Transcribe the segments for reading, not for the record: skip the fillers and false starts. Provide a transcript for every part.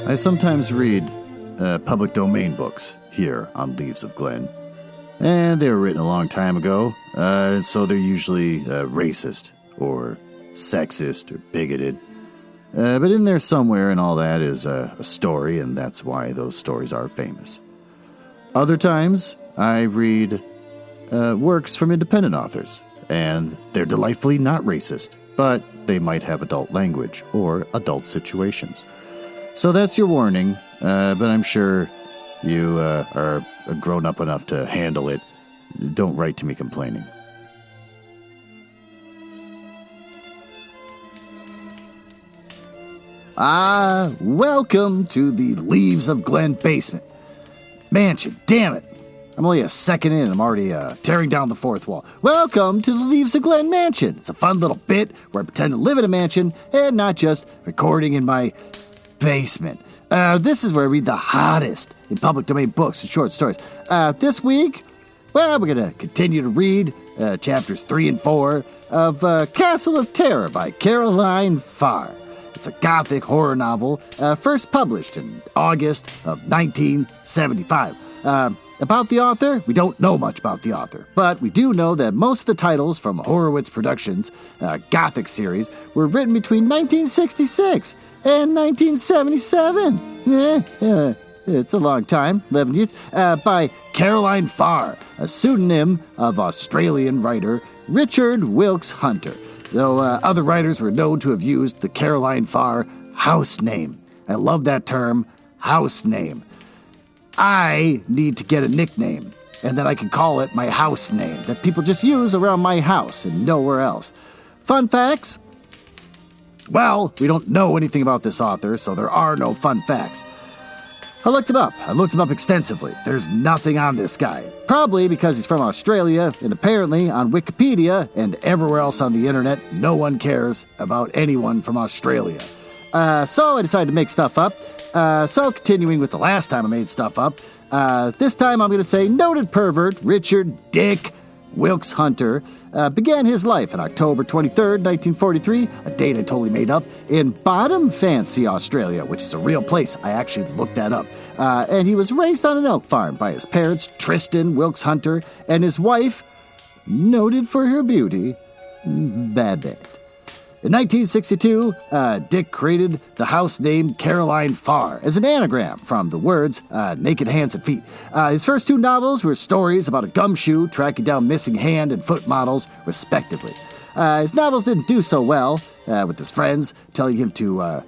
I sometimes read public domain books here on Leaves of Glen, and they were written a long time ago, so they're usually racist or sexist or bigoted. But in there somewhere and all that is a story, and that's why those stories are famous. Other times, I read works from independent authors, and they're delightfully not racist, but they might have adult language or adult situations. So that's your warning, but I'm sure you are grown up enough to handle it. Don't write to me complaining. Welcome to the Leaves of Glen basement. Mansion, damn it. I'm only a second in and I'm already tearing down the fourth wall. Welcome to the Leaves of Glen mansion. It's a fun little bit where I pretend to live in a mansion and not just recording in my basement. This is where I read the hottest in public domain books and short stories. This week, well, we're going to continue to read chapters 3 and 4 of Castle of Terror by Caroline Farr. It's a gothic horror novel first published in August of 1975. About the author, we don't know much about the author, but we do know that most of the titles from Horowitz Productions' Gothic series were written between 1966 and 1977. It's a long time, 11 years, by Caroline Farr, a pseudonym of Australian writer Richard Wilkes Hunter, though other writers were known to have used the Caroline Farr house name. I love that term, house name. I need to get a nickname, and then I can call it my house name that people just use around my house and nowhere else. Fun facts? Well, we don't know anything about this author, so there are no fun facts. I looked him up extensively. There's nothing on this guy. Probably because he's from Australia, and apparently on Wikipedia and everywhere else on the internet, no one cares about anyone from Australia. So I decided to make stuff up. So continuing with the last time I made stuff up, this time I'm going to say noted pervert Richard Dick Wilkes Hunter began his life on October 23rd, 1943, a date I totally made up, in Bottom Fancy, Australia, which is a real place. I actually looked that up. And he was raised on an elk farm by his parents, Tristan Wilkes Hunter, and his wife, noted for her beauty, Babette. In 1962, Dick created the house name Caroline Farr as an anagram from the words naked hands and feet. His first two novels were stories about a gumshoe tracking down missing hand and foot models, respectively. His novels didn't do so well, with his friends telling him to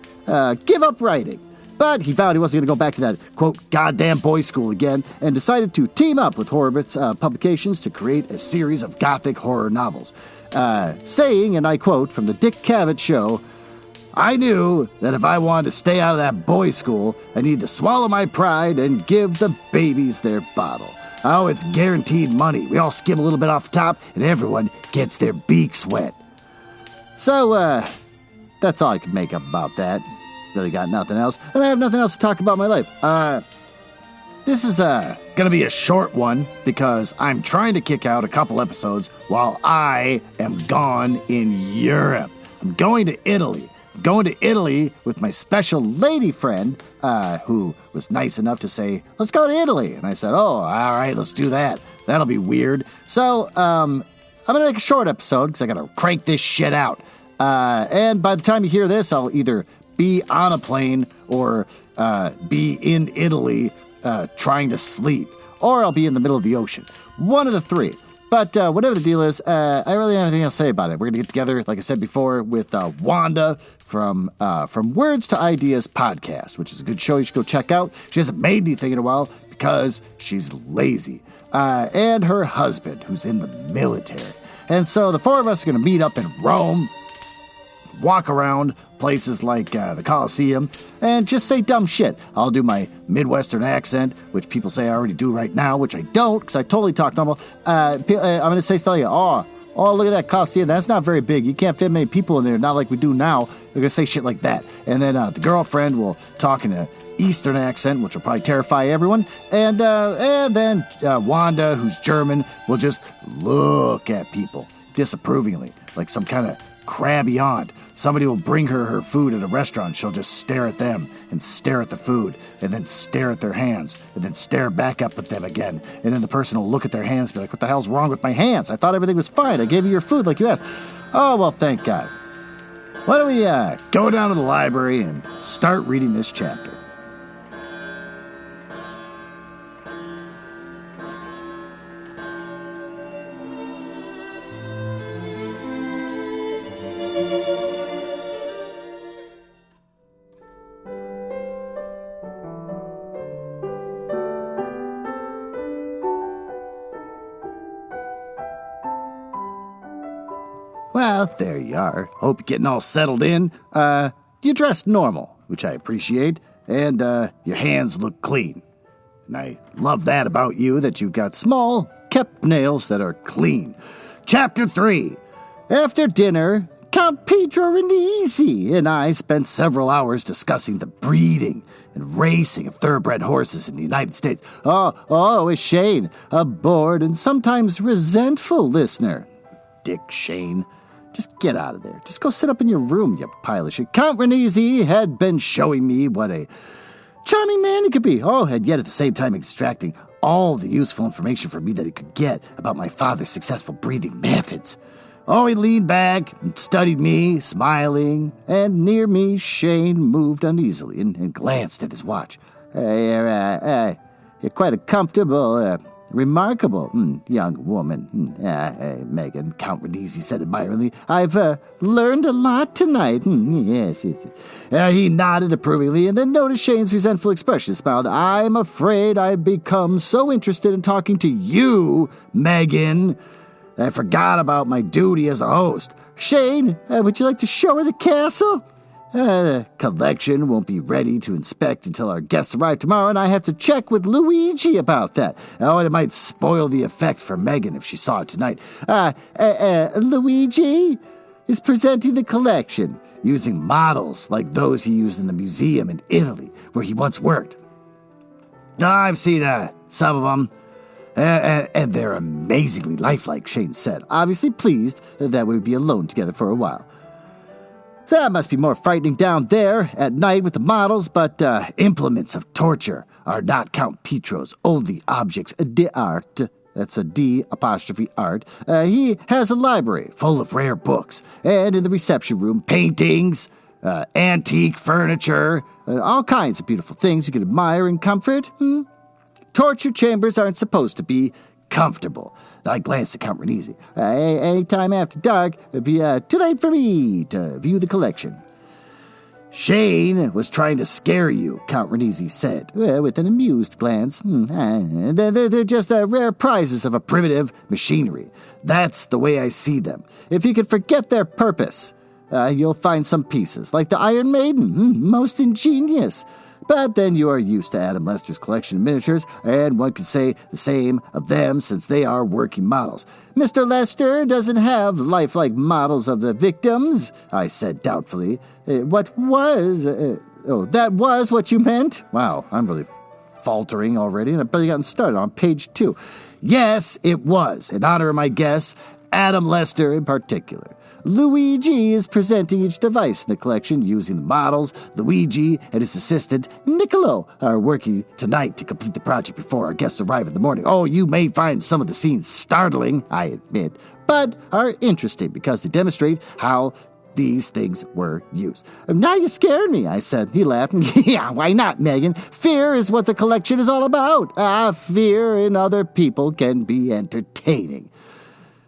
give up writing. But he vowed he wasn't going to go back to that, quote, goddamn boys' school again, and decided to team up with Horowitz Publications to create a series of gothic horror novels. Saying, and I quote from the Dick Cavett Show, "I knew that if I wanted to stay out of that boys' school, I needed to swallow my pride and give the babies their bottle. Oh, it's guaranteed money. We all skim a little bit off the top, and everyone gets their beaks wet." So, that's all I can make up about that. Really got nothing else, and I have nothing else to talk about in my life. This is gonna be a short one because I'm trying to kick out a couple episodes while I am gone in Europe. I'm going to Italy. I'm going to Italy with my special lady friend who was nice enough to say, "Let's go to Italy." And I said, "Oh, all right, let's do that. That'll be weird." So I'm gonna make a short episode because I gotta crank this shit out. And by the time you hear this, I'll either be on a plane or be in Italy trying to sleep, or I'll be in the middle of the ocean. One of the three. But whatever the deal is, I really have anything else to say about it. We're going to get together, like I said before, with Wanda from Words to Ideas podcast, which is a good show you should go check out. She hasn't made anything in a while because she's lazy. And her husband, who's in the military. And so the four of us are going to meet up in Rome, walk around places like the Colosseum, and just say dumb shit. I'll do my Midwestern accent, which people say I already do right now, which I don't, because I totally talk normal. I'm going to say stuff like, oh, look at that Colosseum. That's not very big. You can't fit many people in there, not like we do now. They're going to say shit like that. And then the girlfriend will talk in an Eastern accent, which will probably terrify everyone. And then Wanda, who's German, will just look at people disapprovingly, like some kind of crabby aunt. Somebody will bring her food at a restaurant. She'll just stare at them and stare at the food and then stare at their hands and then stare back up at them again. And then the person will look at their hands and be like, what the hell's wrong with my hands? I thought everything was fine. I gave you your food like you asked. Oh, well, thank God. Why don't we go down to the library and start reading this chapter? Well, there you are. Hope you're getting all settled in. You're dressed normal, which I appreciate, and your hands look clean. And I love that about you, that you've got small, kept nails that are clean. Chapter 3. After dinner, Count Pedro Renisi and I spent several hours discussing the breeding and racing of thoroughbred horses in the United States. Oh, is Shane a bored and sometimes resentful listener? Dick Shane. Just get out of there. Just go sit up in your room, you pile of shit. Count Renisi had been showing me what a charming man he could be. Oh, and yet at the same time extracting all the useful information from me that he could get about my father's successful breeding methods. Oh, he leaned back and studied me, smiling, and near me Shane moved uneasily and glanced at his watch. You're quite a comfortable, remarkable young woman, Megan, Count Renisi said admiringly. I've learned a lot tonight. Yes. He nodded approvingly and then noticed Shane's resentful expression, smiled. I'm afraid I've become so interested in talking to you, Megan, I forgot about my duty as a host. Shane, would you like to show her the castle? The collection won't be ready to inspect until our guests arrive tomorrow, and I have to check with Luigi about that. Oh, and it might spoil the effect for Megan if she saw it tonight. Luigi is presenting the collection using models like those he used in the museum in Italy, where he once worked. I've seen some of them. And they're amazingly lifelike, Shane said, obviously pleased that we would be alone together for a while. That must be more frightening down there at night with the models, but implements of torture are not Count Pedro's only objects d'art. That's a D apostrophe art. He has a library full of rare books, and in the reception room, paintings, antique furniture, all kinds of beautiful things you can admire in comfort. Torture chambers aren't supposed to be comfortable. I glanced at Count Renisi. Any time after dark, it'd be too late for me to view the collection. Shane was trying to scare you, Count Renisi said, with an amused glance. They're just rare prizes of a primitive machinery. That's the way I see them. If you could forget their purpose, you'll find some pieces, like the Iron Maiden, most ingenious. But then you are used to Adam Lester's collection of miniatures, and one could say the same of them since they are working models. Mr. Lester doesn't have lifelike models of the victims, I said doubtfully. That was what you meant? Wow, I'm really faltering already, and I've barely gotten started on page 2. Yes, it was, in honor of my guest, Adam Lester in particular. Luigi is presenting each device in the collection using the models. Luigi and his assistant, Niccolo, are working tonight to complete the project before our guests arrive in the morning. Oh, you may find some of the scenes startling, I admit, but are interesting because they demonstrate how these things were used. Now you scared me, I said. He laughed. Yeah, why not, Megan? Fear is what the collection is all about. Fear in other people can be entertaining.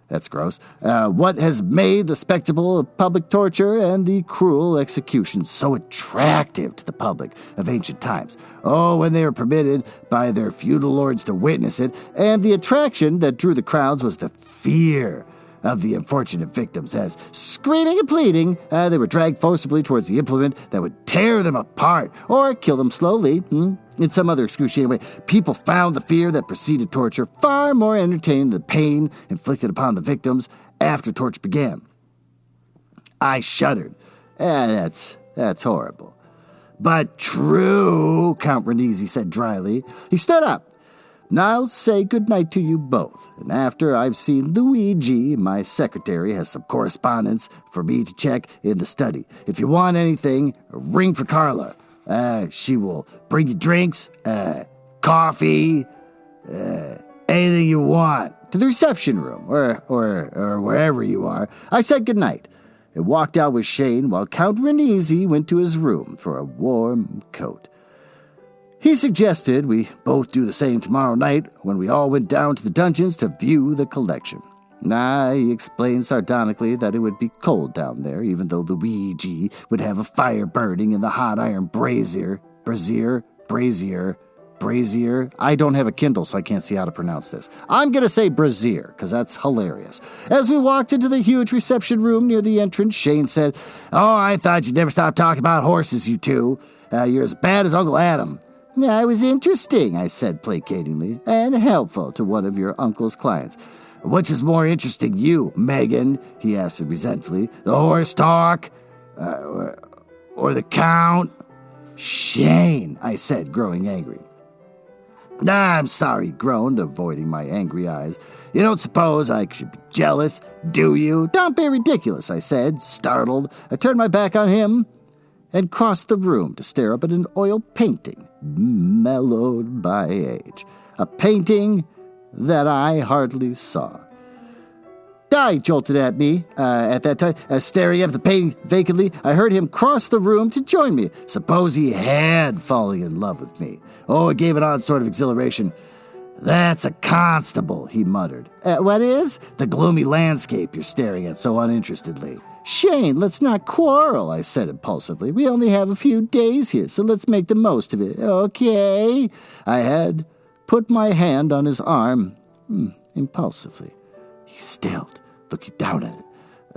That's gross. What has made the spectacle of public torture and the cruel execution so attractive to the public of ancient times? Oh, when they were permitted by their feudal lords to witness it, and the attraction that drew the crowds was the fear of the unfortunate victims as, screaming and pleading, they were dragged forcibly towards the implement that would tear them apart or kill them slowly. In some other excruciating way, people found the fear that preceded torture far more entertaining than the pain inflicted upon the victims after torture began. I shuddered. That's horrible. But true, Count Renisi said dryly. He stood up. I'll say good night to you both, and after I've seen Luigi, my secretary has some correspondence for me to check in the study. If you want anything, ring for Carla. She will bring you drinks, coffee, anything you want, to the reception room, or wherever you are. I said good night, and walked out with Shane while Count Renisi went to his room for a warm coat. He suggested we both do the same tomorrow night when we all went down to the dungeons to view the collection. I explained sardonically that it would be cold down there, even though Luigi would have a fire burning in the hot iron brazier. I don't have a Kindle, so I can't see how to pronounce this. I'm going to say brazier, because that's hilarious. As we walked into the huge reception room near the entrance, Shane said, "Oh, I thought you'd never stop talking about horses, you two. You're as bad as Uncle Adam." "Yeah, it was interesting," I said placatingly, "and helpful to one of your uncle's clients." "Which is more interesting, you, Megan?" he asked resentfully. "The horse talk? Or the Count?" "Shane," I said, growing angry. "I'm sorry," he groaned, avoiding my angry eyes. "You don't suppose I should be jealous, do you?" "Don't be ridiculous," I said, startled. I turned my back on him and crossed the room to stare up at an oil painting, mellowed by age. A painting that I hardly saw. "Die!" jolted at me at that time, staring at the painting vacantly. I heard him cross the room to join me. Suppose he had fallen in love with me. Oh, it gave an odd sort of exhilaration. "That's a constable," he muttered. "What is?" "The gloomy landscape you're staring at so uninterestedly." "Shane, let's not quarrel," I said impulsively. "We only have a few days here, so let's make the most of it." "Okay." I had put my hand on his arm impulsively. He stilled, looking down at it.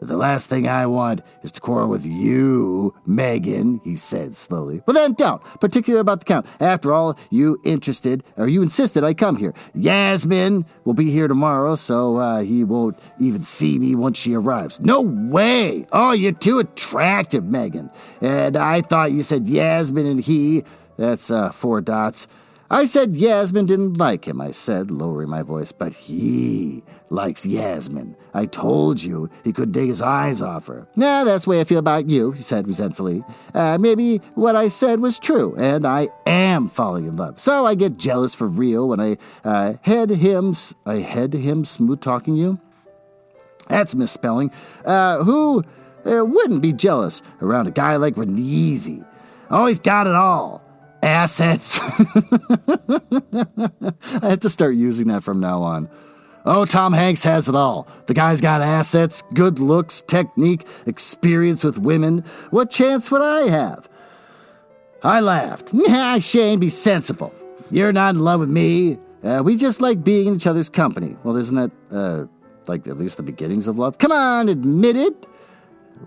"The last thing I want is to quarrel with you, Megan," he said slowly. "Well, then don't, particularly about the Count. After all, you insisted I come here. Yasmin will be here tomorrow, so he won't even see me once she arrives." "No way! Oh, you're too attractive, Megan. And I thought you said Yasmin and he. That's 4 dots. I said Yasmin didn't like him," I said, lowering my voice. "But he likes Yasmin. I told you he couldn't take his eyes off her." "Nah, that's the way I feel about you," he said resentfully. "Maybe what I said was true, and I am falling in love. So I get jealous for real when I head him smooth-talking you." That's misspelling. Who wouldn't be jealous around a guy like Renisi? Oh, he's got it all. Assets. I have to start using that from now on. Oh, Tom Hanks has it all. The guy's got assets, good looks, technique, experience with women. What chance would I have? I laughed. "Nah, Shane, be sensible. You're not in love with me. We just like being in each other's company." "Well, isn't that, like at least the beginnings of love?" "Come on, admit it."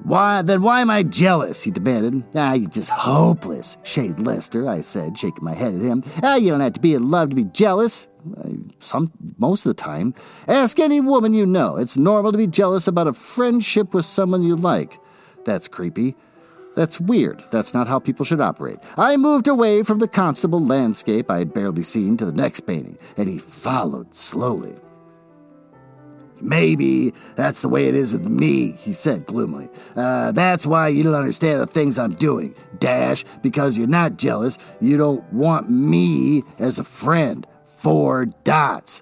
Why am I jealous?" he demanded. "You're just hopeless, Shane Lester," I said, shaking my head at him. "You don't have to be in love to be jealous. Most of the time. Ask any woman you know. It's normal to be jealous about a friendship with someone you like." "That's creepy. That's weird. That's not how people should operate." I moved away from the constable landscape I had barely seen to the next painting, and he followed slowly. "Maybe that's the way it is with me," he said gloomily. That's why you don't understand the things I'm doing. Because you're not jealous. You don't want me as a friend. 4 dots.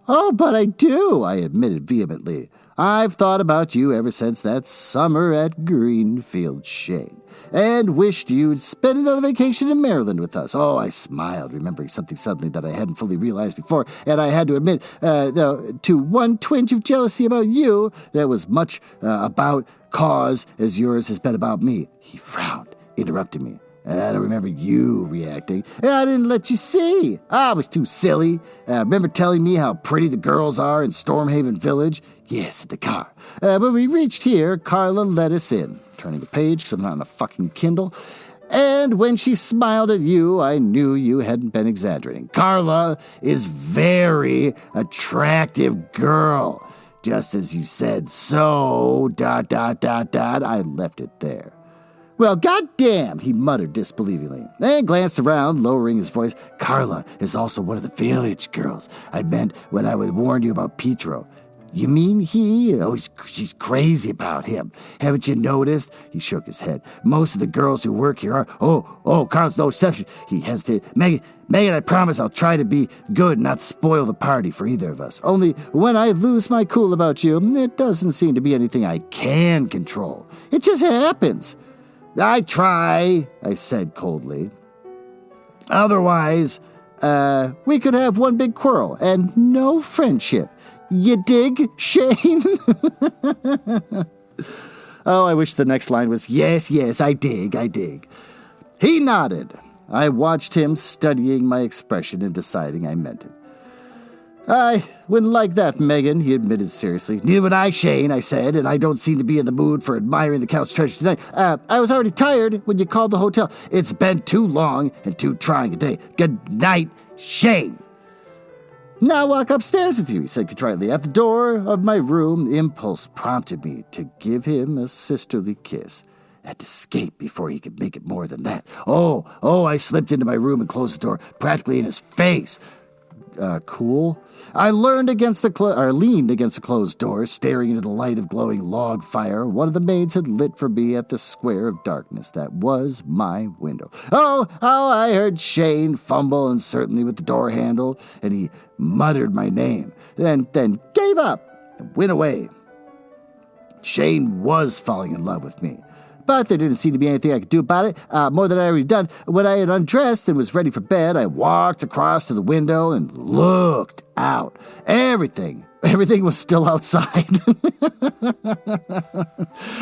"Oh, but I do," I admitted vehemently. "I've thought about you ever since that summer at Greenfield, Shane, and wished you'd spend another vacation in Maryland with us." Oh, I smiled, remembering something suddenly that I hadn't fully realized before, and I had to admit, to one twinge of jealousy about you, that was much about cause as yours has been about me. He frowned, interrupting me. "I don't remember you reacting." "I didn't let you see. I was too silly. Remember telling me how pretty the girls are in Stormhaven Village?" "Yes, at the car. When we reached here, Carla let us in." Turning the page, because I'm not on a fucking Kindle. "And when she smiled at you, I knew you hadn't been exaggerating. Carla is very attractive girl. Just as you said, so, ... I left it there. Well, goddamn, he muttered disbelievingly, and glanced around, lowering his voice. Carla is also one of the village girls I meant when I would warn you about Pietro. You mean he? Oh, she's crazy about him. Haven't you noticed? He shook his head. Most of the girls who work here are... Oh, Carl's no exception. He hesitated. Megan, I promise I'll try to be good and not spoil the party for either of us. Only when I lose my cool about you, it doesn't seem to be anything I can control. It just happens. I try, I said coldly. Otherwise, we could have one big quarrel and no friendship. You dig, Shane? Oh, I wish the next line was, yes, I dig. He nodded. I watched him studying my expression and deciding I meant it. I wouldn't like that, Megan, he admitted seriously. Neither would I, Shane, I said, and I don't seem to be in the mood for admiring the Count's treasure tonight. I was already tired when you called the hotel. It's been too long and too trying a day. Good night, Shane. Now walk upstairs with you, he said contritely. At the door of my room, impulse prompted me to give him a sisterly kiss. I had to escape before he could make it more than that. I slipped into my room and closed the door, practically in his face. Cool. I leaned against the closed door, staring into the light of glowing log fire one of the maids had lit for me at the square of darkness that was my window. I heard Shane fumble uncertainly with the door handle, and he muttered my name, then gave up and went away. Shane was falling in love with me. But there didn't seem to be anything I could do about it, more than I already done. When I had undressed and was ready for bed, I walked across to the window and looked out. Everything was still outside.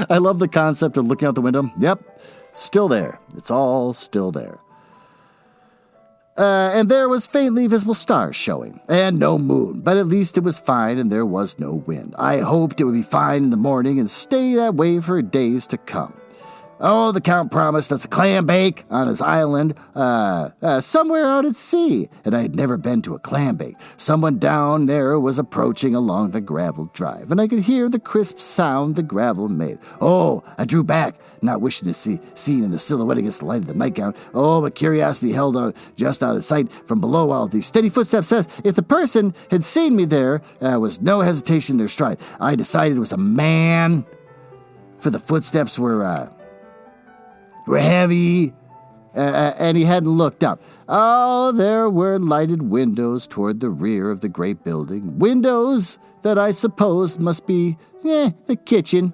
I love the concept of looking out the window. Yep, still there. It's all still there. And there was faintly visible stars showing, and no moon, but at least it was fine and there was no wind. I hoped it would be fine in the morning and stay that way for days to come. Oh, the Count promised us a clam bake on his island, somewhere out at sea, and I had never been to a clam bake. Someone down there was approaching along the gravel drive, and I could hear the crisp sound the gravel made. Oh, I drew back, not wishing to see seen in the silhouette against the light of the nightgown. Oh, but curiosity held out just out of sight from below while the steady footsteps said if the person had seen me there, was no hesitation in their stride. I decided it was a man, for the footsteps were heavy, and he hadn't looked up. Oh, there were lighted windows toward the rear of the great building. Windows that I suppose must be, the kitchen,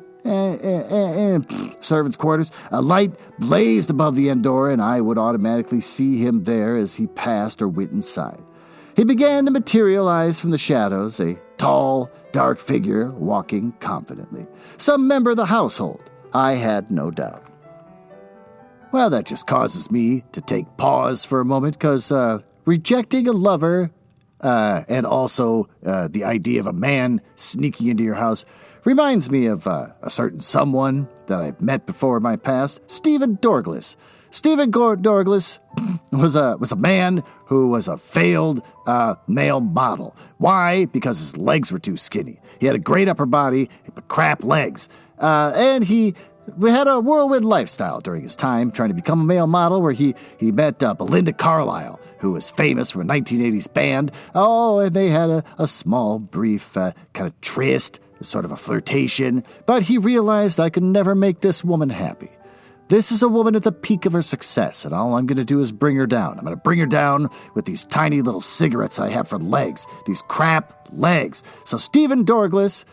servants' quarters. A light blazed above the end door, and I would automatically see him there as he passed or went inside. He began to materialize from the shadows, a tall, dark figure walking confidently. Some member of the household, I had no doubt. Well, that just causes me to take pause for a moment, because rejecting a lover and also the idea of a man sneaking into your house reminds me of a certain someone that I've met before in my past, Stephen Dorglass. Stephen Dorglass was a man who was a failed male model. Why? Because his legs were too skinny. He had a great upper body, but crap legs. And we had a whirlwind lifestyle during his time trying to become a male model, where he met Belinda Carlisle, who was famous from a 1980s band. Oh, and they had a small, brief kind of tryst, sort of a flirtation. But he realized I could never make this woman happy. This is a woman at the peak of her success, and all I'm going to do is bring her down. I'm going to bring her down with these tiny little cigarettes I have for legs, these crap legs. So Stephen Dorglass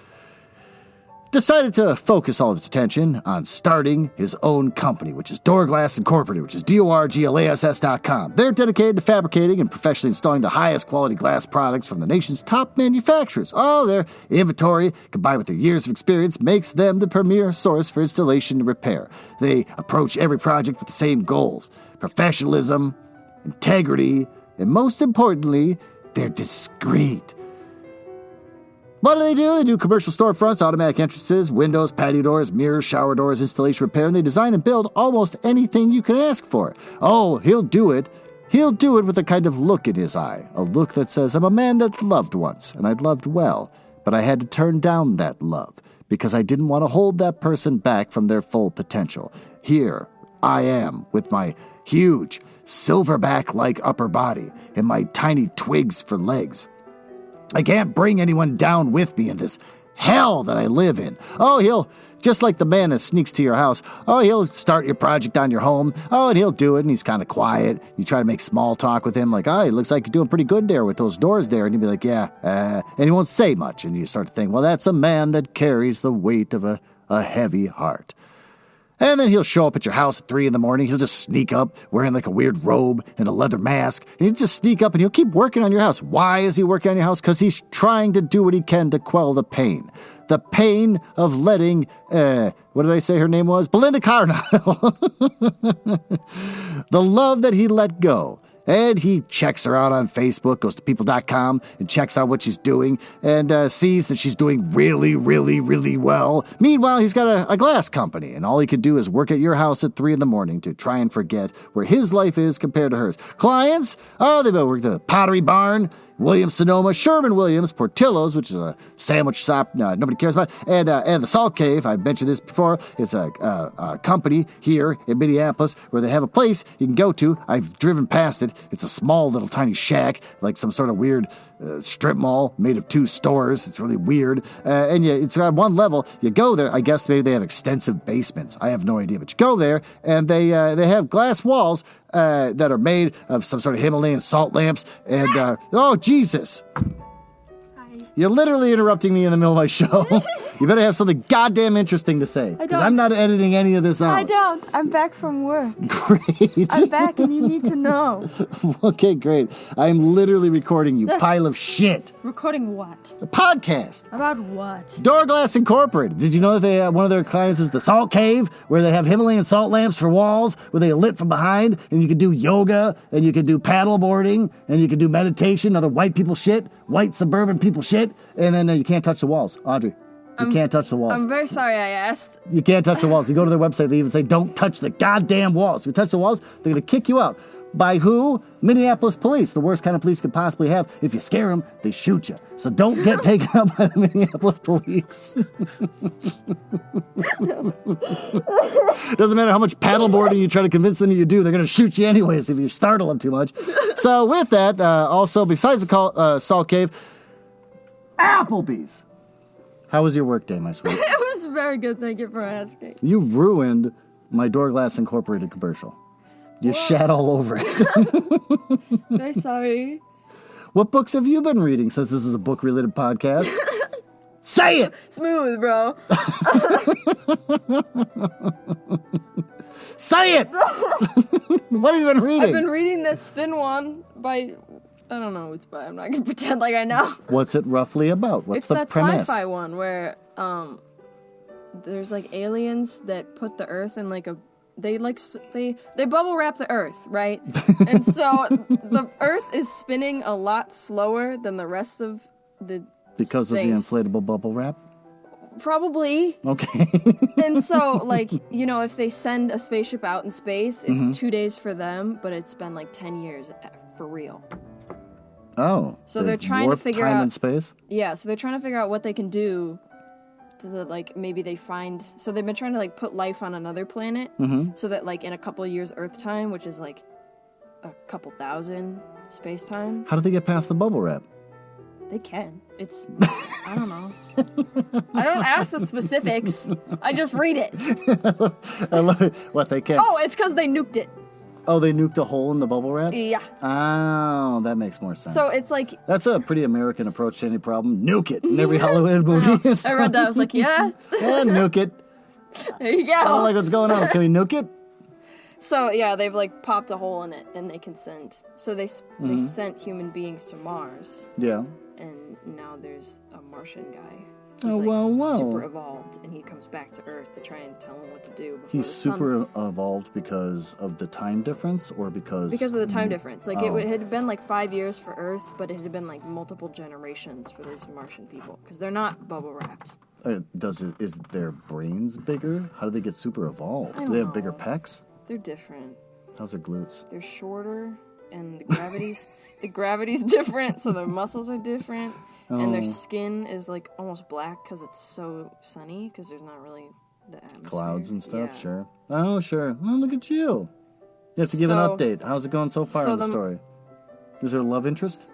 decided to focus all of his attention on starting his own company, which is Dorglass Incorporated, which is DORGLASS.com. They're dedicated to fabricating and professionally installing the highest quality glass products from the nation's top manufacturers. Oh, their inventory, combined with their years of experience, makes them the premier source for installation and repair. They approach every project with the same goals: professionalism, integrity, and most importantly, they're discreet. What do? They do commercial storefronts, automatic entrances, windows, patio doors, mirrors, shower doors, installation, repair, and they design and build almost anything you can ask for. Oh, he'll do it. He'll do it with a kind of look in his eye, a look that says, I'm a man that loved once, and I'd loved well, but I had to turn down that love because I didn't want to hold that person back from their full potential. Here, I am with my huge silverback-like upper body and my tiny twigs for legs. I can't bring anyone down with me in this hell that I live in. Oh, he'll, just like the man that sneaks to your house, he'll start your project on your home. And he'll do it, and he's kind of quiet. You try to make small talk with him, like, it looks like you're doing pretty good there with those doors there. And he'll be like, yeah, and he won't say much. And you start to think, well, that's a man that carries the weight of a heavy heart. And then he'll show up at your house at 3 a.m. He'll just sneak up wearing like a weird robe and a leather mask. And he'll just sneak up and he'll keep working on your house. Why is he working on your house? Because he's trying to do what he can to quell the pain. The pain of letting, what did I say her name was? Belinda Carlisle. The love that he let go. And he checks her out on Facebook, goes to people.com and checks out what she's doing and sees that she's doing really, really, really well. Meanwhile, he's got a glass company, and all he can do is work at your house at 3 a.m. to try and forget where his life is compared to hers. Clients? They've been working at the Pottery Barn, Williams-Sonoma, Sherman-Williams, Portillo's, which is a sandwich shop nobody cares about, and the Salt Cave. I've mentioned this before. It's a company here in Minneapolis where they have a place you can go to. I've driven past it. It's a small little tiny shack, like some sort of weird strip mall made of 2 stores. It's really weird. And it's on one level. You go there. I guess maybe they have extensive basements. I have no idea. But you go there, and they have glass walls that are made of some sort of Himalayan salt lamps. And, oh, Jesus. Hi. You're literally interrupting me in the middle of my show. You better have something goddamn interesting to say. I Because don't. I'm not editing any of this out. I don't. I'm back from work. Great. I'm back and you need to know. Okay, great. I'm literally recording you, pile of shit. Recording what? A podcast. About what? Doorglass Incorporated. Did you know that they one of their clients is the Salt Cave, where they have Himalayan salt lamps for walls, where they are lit from behind, and you can do yoga, and you can do paddle boarding, and you can do meditation, other white people shit, white suburban people shit, and then you can't touch the walls. Audrey, you can't touch the walls. I'm very sorry I asked. You can't touch the walls. You go to their website, they even say, don't touch the goddamn walls. If you touch the walls, they're going to kick you out. By who? Minneapolis police, the worst kind of police you could possibly have. If you scare them, they shoot you. So don't get taken out by the Minneapolis police. Doesn't matter how much paddleboarding you try to convince them you do, they're going to shoot you anyways if you startle them too much. So with that, also, besides the Salt Cave, Applebee's. How was your work day, my sweet? It was very good, thank you for asking. You ruined my Doorglass Incorporated commercial. You shat all over it. Very sorry. What books have you been reading since this is a book-related podcast? Say it! Smooth, bro. Say it! What have you been reading? I've been reading that Spin one by... I don't know who it's by. I'm not going to pretend like I know. What's it roughly about? What's the premise? It's that sci-fi one where there's like aliens that put the Earth in like a... They bubble wrap the Earth, right? And so the Earth is spinning a lot slower than the rest of the Because space. of the inflatable bubble wrap? Probably. Okay. And so, like, you know, if they send a spaceship out in space, it's 2 days for them, but it's been like 10 years for real. Oh. So they're trying to figure time out... and space? Yeah, so they're trying to figure out what they can do so that, like, maybe they find... So they've been trying to, like, put life on another planet so that, like, in a couple of years Earth time, which is, like, a couple thousand space time... How did they get past the bubble wrap? They can. It's... I don't know. I don't ask the specifics. I just read it. I love it. What, they can? Oh, it's because they nuked it. Oh, they nuked a hole in the bubble wrap? Yeah. Oh, that makes more sense. So it's like... That's a pretty American approach to any problem. Nuke it in every Hollywood movie. I read that. I was like, yeah. Yeah, nuke it. There you go. I don't like what's going on. Can we nuke it? So, yeah, they've, like, popped a hole in it, and they can send... So they sent human beings to Mars. Yeah. And now there's a Martian guy. Oh, Who's, well. super evolved, and he comes back to Earth to try and tell him what to do. He's super evolved because of the time difference, or because of the time difference. Like, it had been, like, 5 years for Earth, but it had been, like, multiple generations for those Martian people. Because they're not bubble-wrapped. Is their brains bigger? How do they get super evolved? I Do they have don't bigger know. pecs? They're different. How's their glutes? They're shorter, and the gravity's different, so their muscles are different. And their skin is, like, almost black because it's so sunny, because there's not really the atmosphere. Clouds and stuff, Yeah. sure. Oh, sure. Well, look at you. You have to give an So- update. How's it going so far so in the story? Is there a love interest?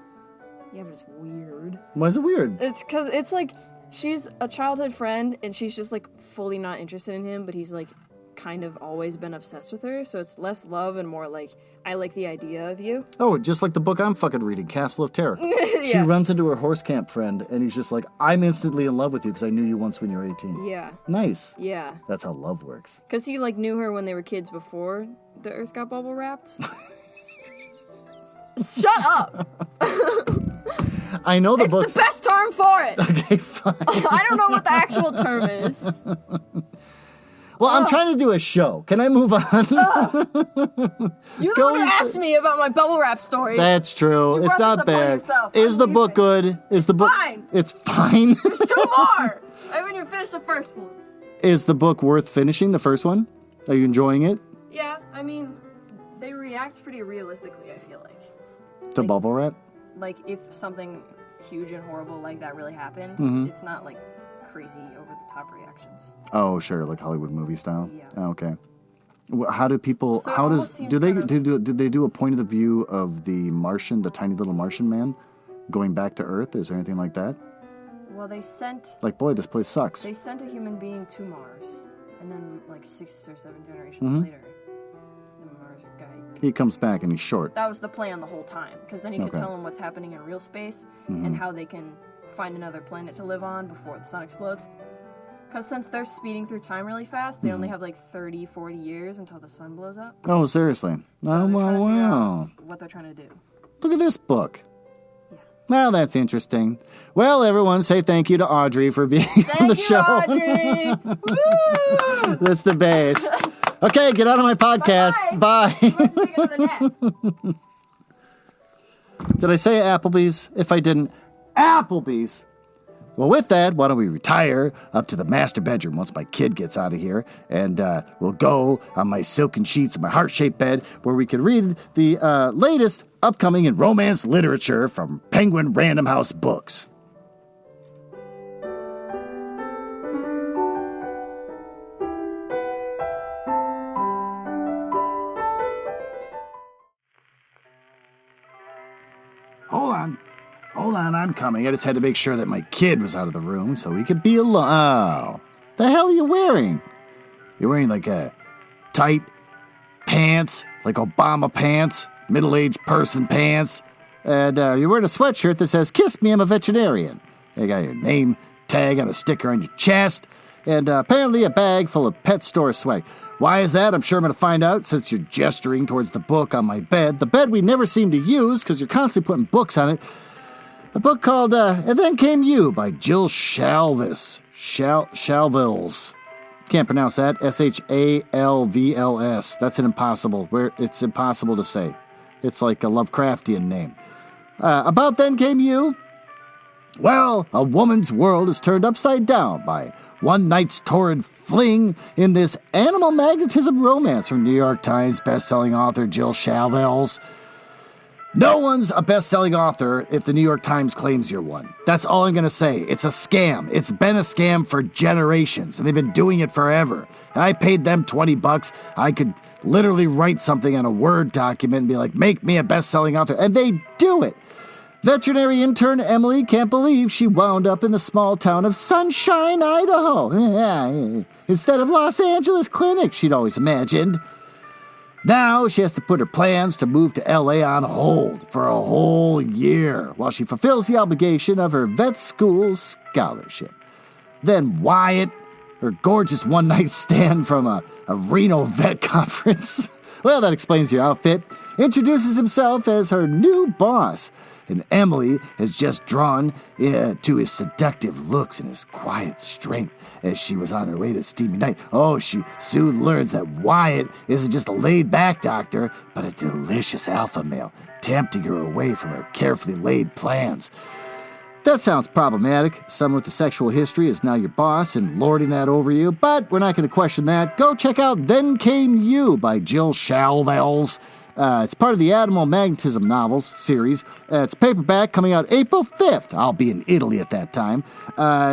Yeah, but it's weird. Why is it weird? It's because it's like she's a childhood friend and she's just like fully not interested in him, but he's like kind of always been obsessed with her. So it's less love and more like, I like the idea of you. Oh, just like the book I'm fucking reading, Castle of Terror. She Yeah. runs into her horse camp friend, and he's just like, I'm instantly in love with you because I knew you once when you were 18. Yeah. Nice. Yeah. That's how love works. Because he like knew her when they were kids before the Earth got bubble wrapped. Shut up! I know the It's book's... the best term for it! Okay, fine. I don't know what the actual term is. Well, I'm trying to do a show. Can I move on? You're the Go one who into- asked me about my bubble wrap story. That's true. You It's brought not this upon bad. yourself. Is I'm the book leaving. good? Is the book... Fine. It's fine. There's 2 more! I haven't even finished the first one. Is the book worth finishing, the first one? Are you enjoying it? Yeah, I mean, they react pretty realistically, I feel like. To Like- bubble wrap? Like, if something huge and horrible like that really happened, Mm-hmm. it's not like crazy over-the-top reactions. Oh, sure, like Hollywood movie style. Yeah. Oh, okay. How do people? So it how almost does seems do they kind of- do they do a point of the view of the Martian, the tiny little Martian man, going back to Earth? Is there anything like that? Well, they sent Like, boy, this place sucks. a human being to Mars, and then like 6 or 7 generations Mm-hmm. later, the Mars guy. He comes back and he's short. That was the plan the whole time, because then he could Okay. tell them what's happening in real space Mm-hmm. and how they can find another planet to live on before the sun explodes. Because since they're speeding through time really fast, they Mm-hmm. only have like 30, 40 years until the sun blows up. Oh, seriously? So Oh, they're trying to figure wow! out what they're trying to do. Look at this book. Yeah. Well, that's interesting. Well, everyone, say thank you to Audrey for being on the Thank you, show. Audrey! Woo! That's the best. Okay, get out of my podcast. Bye. Let's take it to the net. Did I say Applebee's? If I didn't, Applebee's. Well, with that, why don't we retire up to the master bedroom once my kid gets out of here, and we'll go on my silken sheets and my heart-shaped bed where we can read the latest upcoming in romance literature from Penguin Random House Books. Hold on, I'm coming. I just had to make sure that my kid was out of the room so he could be alone. Oh, the hell are you wearing? You're wearing like a tight pants, like Obama pants, middle-aged person pants, and you're wearing a sweatshirt that says, "Kiss me, I'm a veterinarian." You got your name tag on a sticker on your chest, and apparently a bag full of pet store swag. Why is that? I'm sure I'm going to find out since you're gesturing towards the book on my bed. The bed we never seem to use because you're constantly putting books on it. A book called And Then Came You by Jill Shalvis. Shalvils. Can't pronounce that. Shalvls. That's it's impossible to say. It's like a Lovecraftian name. About Then Came You. Well, a woman's world is turned upside down by one night's torrid fling in this animal magnetism romance from New York Times bestselling author Jill Shalvils. No one's a best-selling author if the New York Times claims you're one. That's all I'm going to say. It's a scam. It's been a scam for generations, and they've been doing it forever. And I paid them $20. I could literally write something on a Word document and be like, make me a best-selling author. And they do it. Veterinary intern Emily can't believe she wound up in the small town of Sunshine, Idaho. Instead of Los Angeles Clinic, she'd always imagined. Now she has to put her plans to move to L.A. on hold for a whole year while she fulfills the obligation of her vet school scholarship. Then Wyatt, her gorgeous one-night stand from a Reno vet conference, well, that explains your outfit, introduces himself as her new boss. And Emily is just drawn to his seductive looks and his quiet strength as she was on her way to steamy night. Oh, she soon learns that Wyatt isn't just a laid-back doctor, but a delicious alpha male, tempting her away from her carefully laid plans. That sounds problematic. Someone with a sexual history is now your boss and lording that over you, but we're not going to question that. Go check out Then Came You by Jill Shalvels. It's part of the Animal Magnetism novels series. It's paperback coming out April 5th. I'll be in Italy at that time.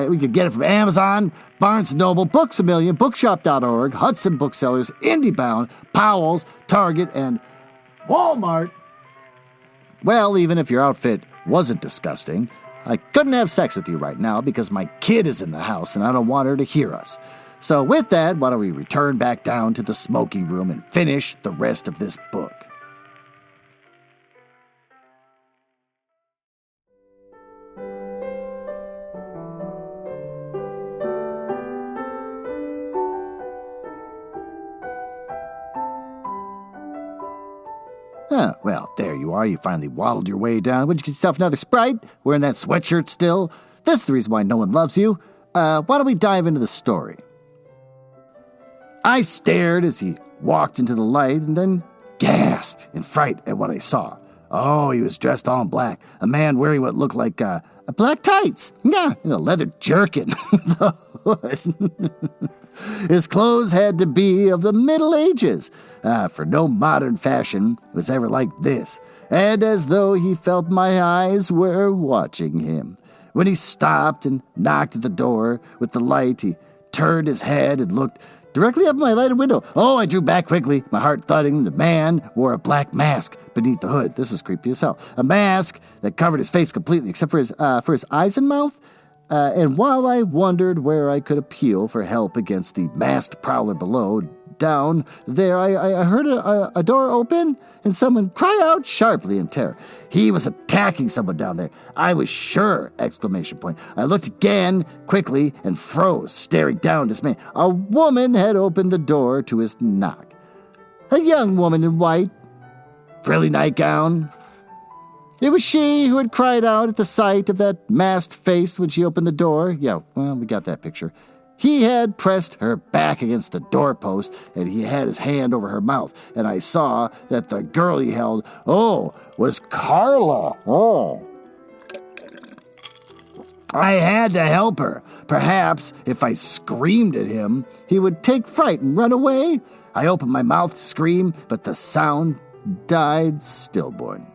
We could get it from Amazon, Barnes & Noble, Books A Million, Bookshop.org, Hudson Booksellers, IndieBound, Powell's, Target, and Walmart. Well, even if your outfit wasn't disgusting, I couldn't have sex with you right now because my kid is in the house and I don't want her to hear us. So with that, why don't we return back down to the smoking room and finish the rest of this book? Well, there you are. You finally waddled your way down. Would you get yourself another Sprite? Wearing that sweatshirt still? This is the reason why no one loves you. Why don't we dive into the story? I stared as he walked into the light and then gasped in fright at what I saw. Oh, he was dressed all in black. A man wearing what looked like a black tights. Yeah, and a leather jerkin with a hood. His clothes had to be of the Middle Ages, for no modern fashion was ever like this, and as though he felt my eyes were watching him. When he stopped and knocked at the door with the light, he turned his head and looked directly up my lighted window. Oh, I drew back quickly, my heart thudding. The man wore a black mask beneath the hood. This is creepy as hell. A mask that covered his face completely, except for his eyes and mouth. And while I wondered where I could appeal for help against the masked prowler below, down there I heard a door open and someone cry out sharply in terror. He was attacking someone down there. I was sure! Exclamation point. I looked again quickly and froze, staring down dismay. A woman had opened the door to his knock. A young woman in white, frilly nightgown. It was she who had cried out at the sight of that masked face when she opened the door. Yeah, well, we got that picture. He had pressed her back against the doorpost, and he had his hand over her mouth, and I saw that the girl he held, was Carla. I had to help her. Perhaps if I screamed at him, he would take fright and run away. I opened my mouth to scream, but the sound died stillborn.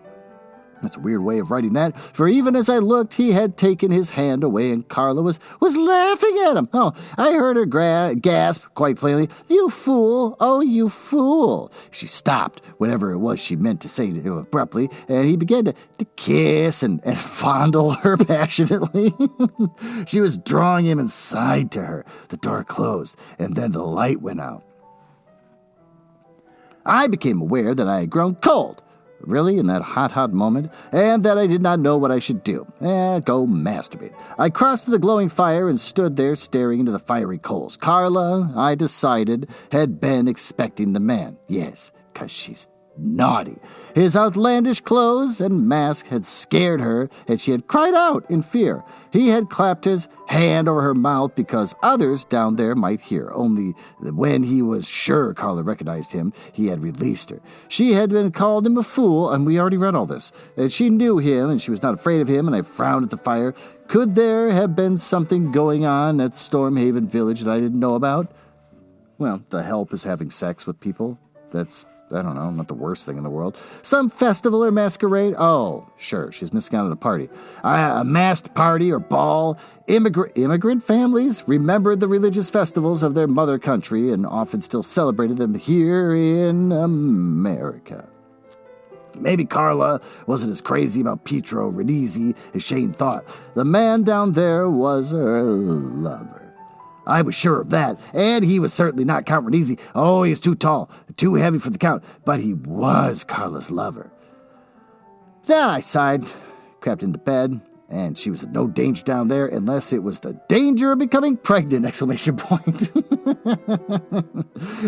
That's a weird way of writing that, for even as I looked, he had taken his hand away, and Carla was laughing at him. Oh, I heard her gasp quite plainly, "You fool! Oh, you fool!" She stopped, whatever it was she meant to say abruptly, and he began to kiss and fondle her passionately. She was drawing him inside to her. The door closed, and then the light went out. I became aware that I had grown cold. Really, in that hot moment, and that I did not know what I should do. Go masturbate. I crossed to the glowing fire and stood there staring into the fiery coals. Carla, I decided, had been expecting the man. Yes, 'cause she's naughty. His outlandish clothes and mask had scared her, and she had cried out in fear. He had clapped his hand over her mouth because others down there might hear. Only when he was sure Carla recognized him, he had released her. She had been called him a fool, and we already read all this. And she knew him, and she was not afraid of him, and I frowned at the fire. Could there have been something going on at Stormhaven Village that I didn't know about? Well, the help is having sex with people. That's, I don't know, not the worst thing in the world. Some festival or masquerade? Oh, sure, she's missing out on a party. A masked party or ball. Immigrant families remembered the religious festivals of their mother country and often still celebrated them here in America. Maybe Carla wasn't as crazy about Pietro Renizzi as Shane thought. The man down there was her lover. I was sure of that, and he was certainly not Count Renizzi. Oh, he was too tall, too heavy for the Count, but he was Carla's lover. Then I sighed, crept into bed, and she was in no danger down there unless it was the danger of becoming pregnant! Exclamation point.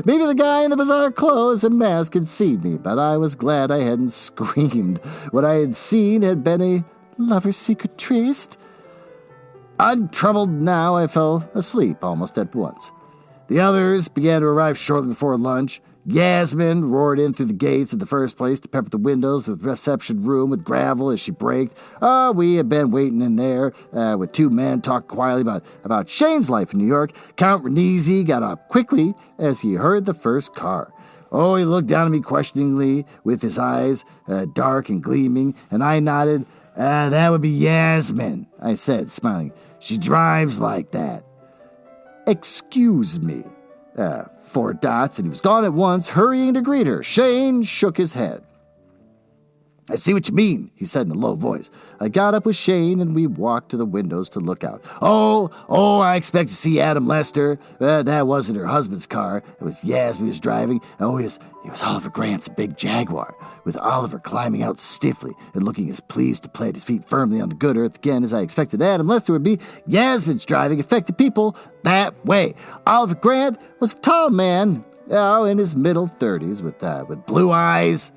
Maybe the guy in the bizarre clothes and mask had seen me, but I was glad I hadn't screamed. What I had seen had been a lover's secret tryst. Untroubled now, I fell asleep almost at once. The others began to arrive shortly before lunch. Yasmin roared in through the gates of the first place to pepper the windows of the reception room with gravel as she braked. We had been waiting in there with two men talking quietly about Shane's life in New York. Count Renizzi got up quickly as he heard the first car. Oh, he looked down at me questioningly with his eyes dark and gleaming, and I nodded. That would be Yasmin, I said, smiling. She drives like that. Excuse me. 4 dots, and he was gone at once, hurrying to greet her. Shane shook his head. I see what you mean, he said in a low voice. I got up with Shane, and we walked to the windows to look out. Oh, I expect to see Adam Lester. That wasn't her husband's car. It was Yasmin was driving. Oh, it was Oliver Grant's big Jaguar, with Oliver climbing out stiffly and looking as pleased to plant his feet firmly on the good earth again as I expected Adam Lester would be. Yasmin's driving affected people that way. Oliver Grant was a tall man, in his middle 30s, with blue eyes,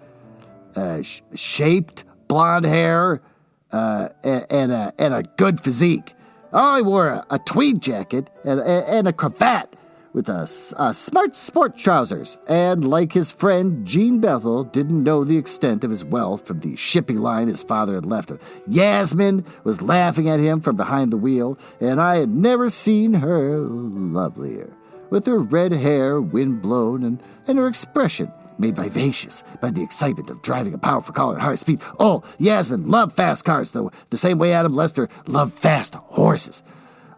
shaped blonde hair, and a good physique. Oh, he wore a tweed jacket and a cravat with smart sport trousers. And like his friend, Gene Bethel didn't know the extent of his wealth from the shipping line his father had left him. Yasmin was laughing at him from behind the wheel, and I had never seen her lovelier, with her red hair wind-blown and her expression made vivacious by the excitement of driving a powerful car at high speed. Oh, Yasmin loved fast cars, though, the same way Adam Lester loved fast horses.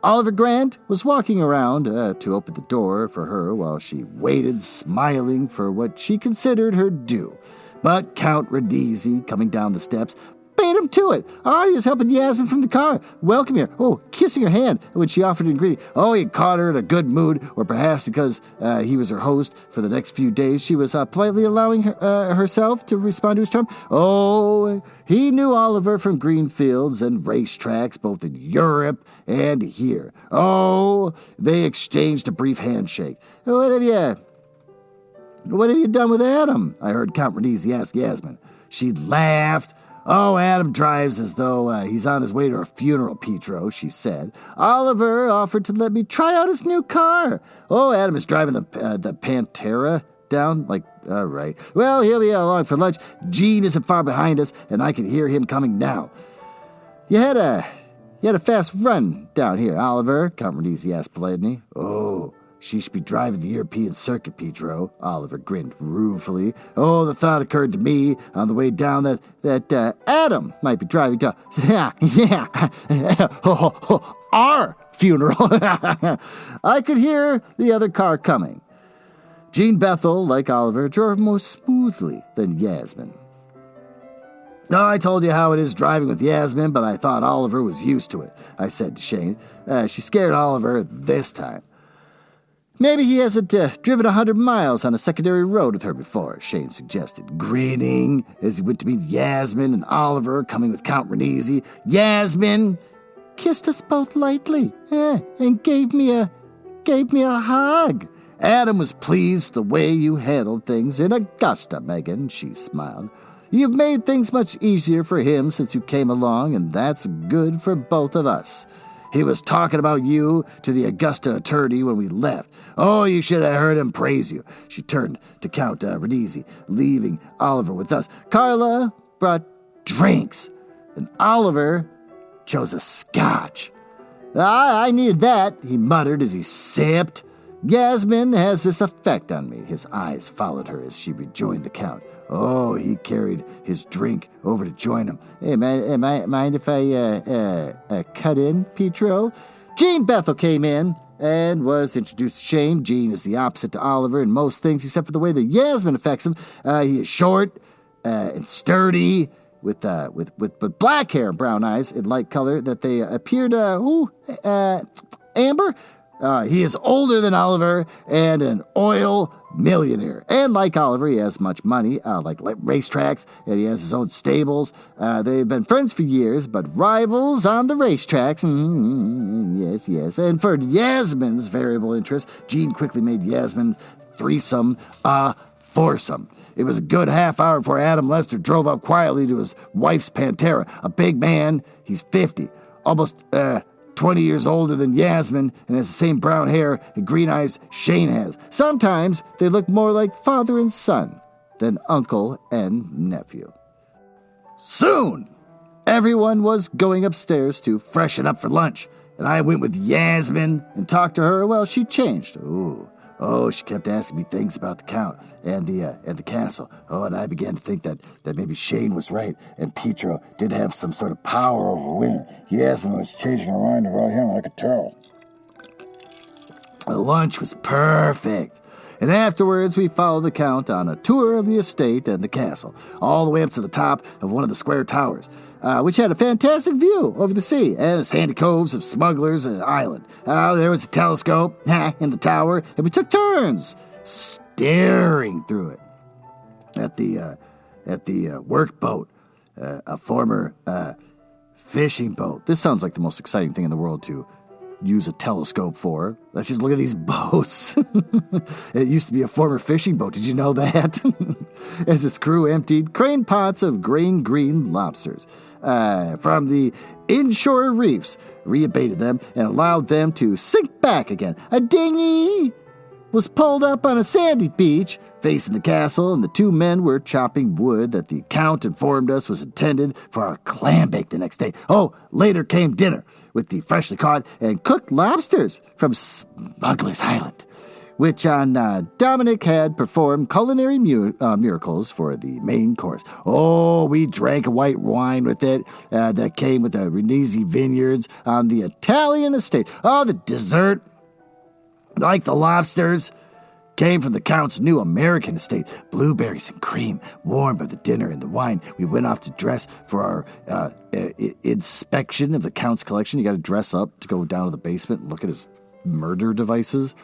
Oliver Grant was walking around to open the door for her while she waited, smiling for what she considered her due. But Count Radizi, coming down the steps, beat him to it. Oh, he was helping Yasmin from the car, welcoming her, kissing her hand when she offered him greeting. Oh, he caught her in a good mood, or perhaps because he was her host for the next few days, she was politely allowing herself to respond to his charm. Oh, he knew Oliver from green fields and racetracks, both in Europe and here. Oh, they exchanged a brief handshake. What have you done with Adam? I heard Count Radizi ask Yasmin. She laughed. Oh, Adam drives as though he's on his way to a funeral, Petro, she said. Oliver offered to let me try out his new car. Oh, Adam is driving the Pantera down? All right. Well, he'll be along for lunch. Gene isn't far behind us, and I can hear him coming now. You had a fast run down here, Oliver, Count Radizi asked politely. Oh, she should be driving the European circuit, Petro. Oliver grinned ruefully. Oh, the thought occurred to me on the way down that Adam might be driving to our funeral. I could hear the other car coming. Gene Bethel, like Oliver, drove more smoothly than Yasmin. No, I told you how it is driving with Yasmin, but I thought Oliver was used to it, I said to Shane. She scared Oliver this time. Maybe he hasn't driven 100 miles on a secondary road with her before, Shane suggested, grinning as he went to meet Yasmin and Oliver coming with Count Radizi. Yasmin kissed us both lightly and gave me a hug. Adam was pleased with the way you handled things in Augusta, Megan, she smiled. You've made things much easier for him since you came along, and that's good for both of us. He was talking about you to the Augusta attorney when we left. Oh, you should have heard him praise you. She turned to Count Radizi, leaving Oliver with us. Carla brought drinks, and Oliver chose a scotch. I needed that, he muttered as he sipped. Yasmin has this effect on me. His eyes followed her as she rejoined the Count. Oh, he carried his drink over to join him. Hey, mind if I cut in, Petro? Gene Bethel came in and was introduced to Shane. Gene is the opposite to Oliver in most things except for the way that Yasmin affects him. He is short and sturdy with black hair and brown eyes in light color that they appeared, amber. He is older than Oliver and an oil millionaire. And like Oliver, he has much money, like racetracks, and he has his own stables. They've been friends for years, but rivals on the racetracks. Yes. And for Yasmin's variable interest, Gene quickly made Yasmin threesome foursome. It was a good half hour before Adam Lester drove up quietly to his wife's Pantera. A big man, he's 50, almost 20 years older than Yasmin, and has the same brown hair and green eyes Shane has. Sometimes they look more like father and son than uncle and nephew. Soon, everyone was going upstairs to freshen up for lunch, and I went with Yasmin and talked to her while she changed. Ooh, Oh, she kept asking me things about the Count and the castle. Oh, and I began to think that maybe Shane was right, and Pietro did have some sort of power over women. Yasmin was changing her mind about him, I could tell. The lunch was perfect. And afterwards, we followed the Count on a tour of the estate and the castle, all the way up to the top of one of the square towers, which had a fantastic view over the sea and the sandy coves of Smugglers Island. There was a telescope in the tower, and we took turns staring through it at the workboat, a former fishing boat. This sounds like the most exciting thing in the world to use a telescope for. Let's just look at these boats. It used to be a former fishing boat. Did you know that? As its crew emptied crane pots of green lobsters from the inshore reefs, reabated them, and allowed them to sink back again. A dinghy was pulled up on a sandy beach facing the castle, and the two men were chopping wood that the Count informed us was intended for our clam bake the next day. Oh, later came dinner with the freshly caught and cooked lobsters from Smuggler's Island, which on Dominic had performed culinary miracles for the main course. Oh, we drank a white wine with it that came with the Renesi vineyards on the Italian estate. Oh, the dessert, like the lobsters, came from the Count's new American estate. Blueberries and cream, warmed by the dinner and the wine. We went off to dress for our inspection of the Count's collection. You got to dress up to go down to the basement and look at his murder devices.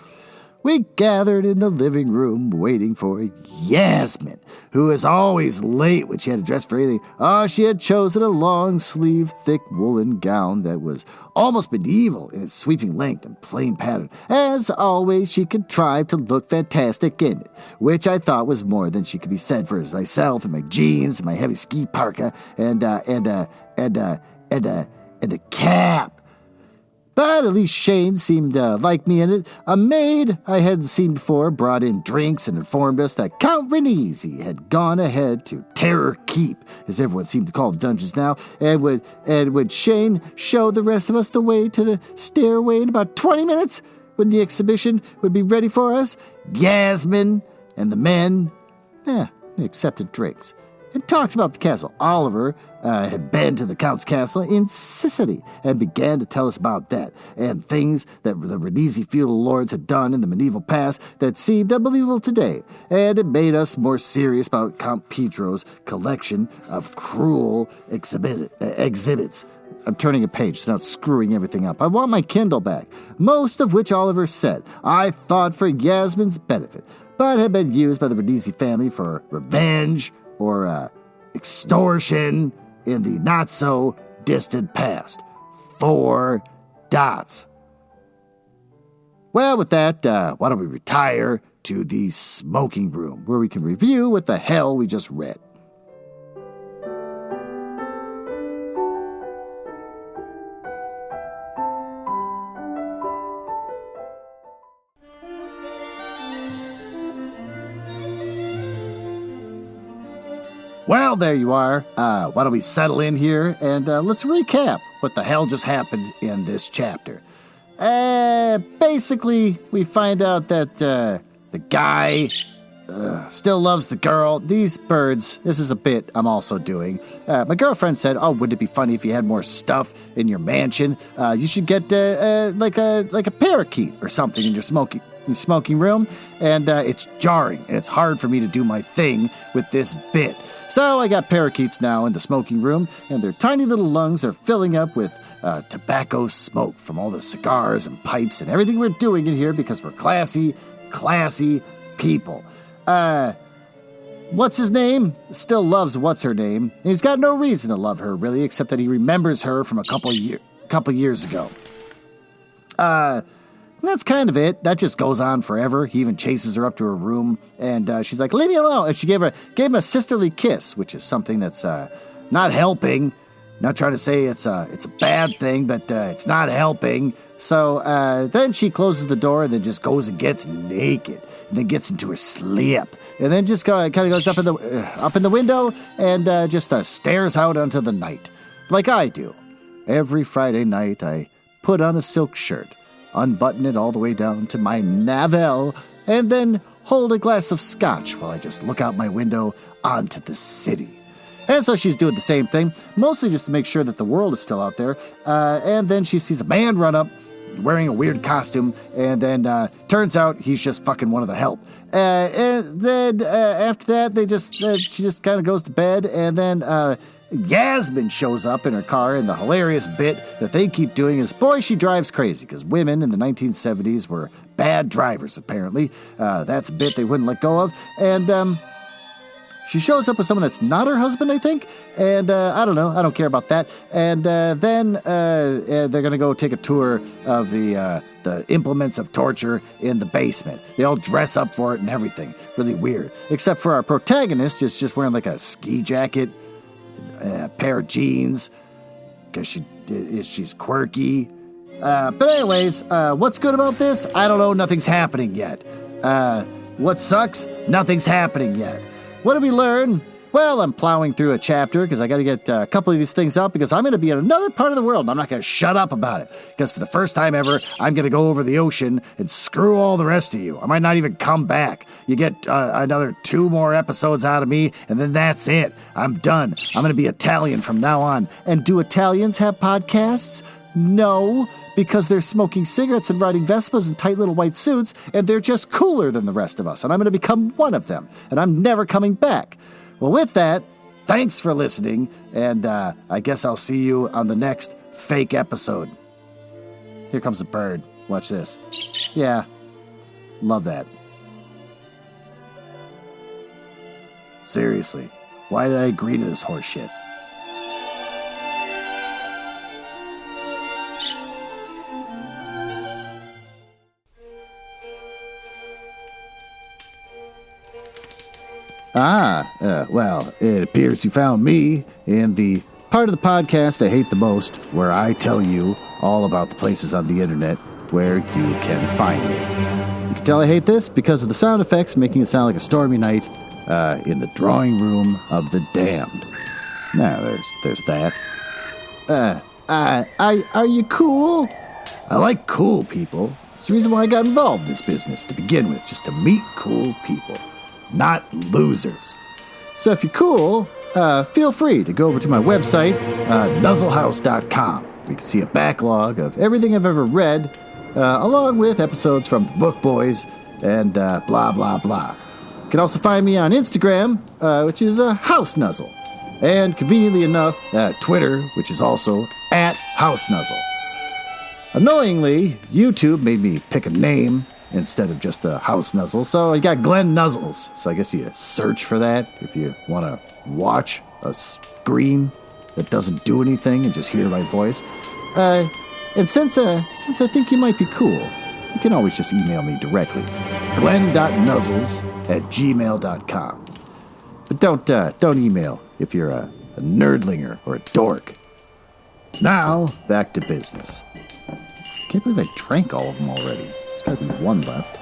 We gathered in the living room waiting for Yasmin, who is always late when she had to dress for anything. Oh, she had chosen a long-sleeved, thick woolen gown that was almost medieval in its sweeping length and plain pattern. As always, she contrived to look fantastic in it, which I thought was more than she could be said for myself and my jeans and my heavy ski parka and a cap. But at least Shane seemed like me in it. A maid I hadn't seen before brought in drinks and informed us that Count Renesi had gone ahead to Terror Keep, as everyone seemed to call the dungeons now, and would Shane show the rest of us the way to the stairway in about 20 minutes, when the exhibition would be ready for us. Yasmin and the men, they accepted drinks and talked about the castle. Oliver had been to the Count's castle in Sicily and began to tell us about that and things that the Renesi feudal lords had done in the medieval past that seemed unbelievable today. And it made us more serious about Count Pietro's collection of cruel exhibits. I'm turning a page, so now it's screwing everything up. I want my Kindle back, most of which Oliver said I thought for Yasmin's benefit, but had been used by the Renesi family for revenge or extortion in the not-so-distant past. 4 dots. Well, with that, why don't we retire to the smoking room, where we can review what the hell we just read. Well, there you are. Why don't we settle in here and let's recap what the hell just happened in this chapter. Basically, we find out that the guy still loves the girl. These birds, this is a bit I'm also doing. My girlfriend said, oh, wouldn't it be funny if you had more stuff in your mansion? You should get like a parakeet or something in your smoking room. And it's jarring, and it's hard for me to do my thing with this bit. So I got parakeets now in the smoking room, and their tiny little lungs are filling up with tobacco smoke from all the cigars and pipes and everything we're doing in here because we're classy people. What's his name? Still loves what's her name. And he's got no reason to love her, really, except that he remembers her from a couple years ago. That's kind of it. That just goes on forever. He even chases her up to her room, and she's like, leave me alone. And she gave him a sisterly kiss, which is something that's not helping. Not trying to say it's a bad thing, but it's not helping. So then she closes the door and then just goes and gets naked, and then gets into her slip, and then just kind of goes up in the window and just stares out onto the night, like I do. Every Friday night, I put on a silk shirt, unbutton it all the way down to my navel, and then hold a glass of scotch while I just look out my window onto the city. And so she's doing the same thing, mostly just to make sure that the world is still out there. And then she sees a man run up, wearing a weird costume, and then turns out he's just fucking one of the help. And then after that, she just kind of goes to bed, and then Yasmin shows up in her car, and the hilarious bit that they keep doing is, boy, she drives crazy, because women in the 1970s were bad drivers, apparently. That's a bit they wouldn't let go of. And she shows up with someone that's not her husband, I think, and I don't know, I don't care about that. And then they're going to go take a tour of the implements of torture in the basement. They all dress up for it and everything. Really weird. Except for our protagonist, just wearing like a ski jacket, a pair of jeans, because she's quirky. But anyways, what's good about this? I don't know, nothing's happening yet. What sucks? Nothing's happening yet. What did we learn? Well, I'm plowing through a chapter because I got to get a couple of these things out because I'm going to be in another part of the world and I'm not going to shut up about it because for the first time ever, I'm going to go over the ocean and screw all the rest of you. I might not even come back. You get another 2 more episodes out of me and then that's it. I'm done. I'm going to be Italian from now on. And do Italians have podcasts? No, because they're smoking cigarettes and riding Vespas in tight little white suits, and they're just cooler than the rest of us, and I'm going to become one of them, and I'm never coming back. Well, with that, thanks for listening, and I guess I'll see you on the next fake episode. Here comes a bird. Watch this. Yeah, love that. Seriously, why did I agree to this horse shit? Well, it appears you found me in the part of the podcast I hate the most, where I tell you all about the places on the internet where you can find me. You can tell I hate this because of the sound effects making it sound like a stormy night in the drawing room of the damned. Now, there's that. Are you cool? I like cool people. It's the reason why I got involved in this business to begin with, just to meet cool people. Not losers. So if you're cool, feel free to go over to my website, nuzzlehouse.com. You can see a backlog of everything I've ever read, along with episodes from the Book Boys and blah, blah, blah. You can also find me on Instagram, which is House Nuzzle. And conveniently enough, Twitter, which is also @HouseNuzzle. Annoyingly, YouTube made me pick a name instead of just a House Nuzzle, so I got Glenn Nuzzles. So I guess you search for that if you want to watch a screen that doesn't do anything and just hear my voice. And since I think you might be cool, you can always just email me directly, glenn.nuzzles@gmail.com. But don't email if you're a nerdlinger or a dork. Now, back to business. Can't believe I drank all of them already. There's gotta be one left.